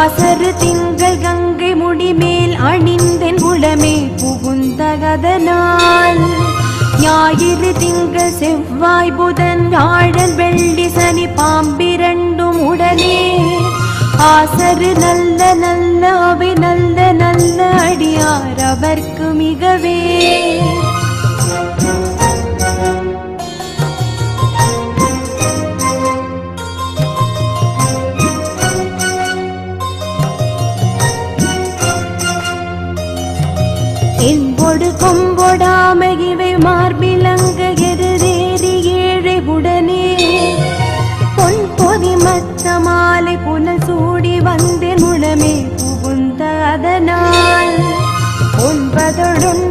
ஆசரு திங்கள் கங்கை முடிமேல் அணிந்தென் உளமே புகுந்தகதனால் ஞாயிறு திங்கள் செவ்வாய் புதன் வியாழன் வெள்ளி சனி பாம்பிரண்டும் உடனே ஆசரு நல்ல நல்ல அவை நல்ல நல்ல அடியார் அவர்க்கு மிகவே என்பொடு கொம்பொடாம இவை மார்பிலங்க எருதேறி ஏழை உடனே பொன் பொதி மத்த மாலை புனல் சூடி வந்தேன் உளமே புகுந்த அதனால் ஒன்பதொடும்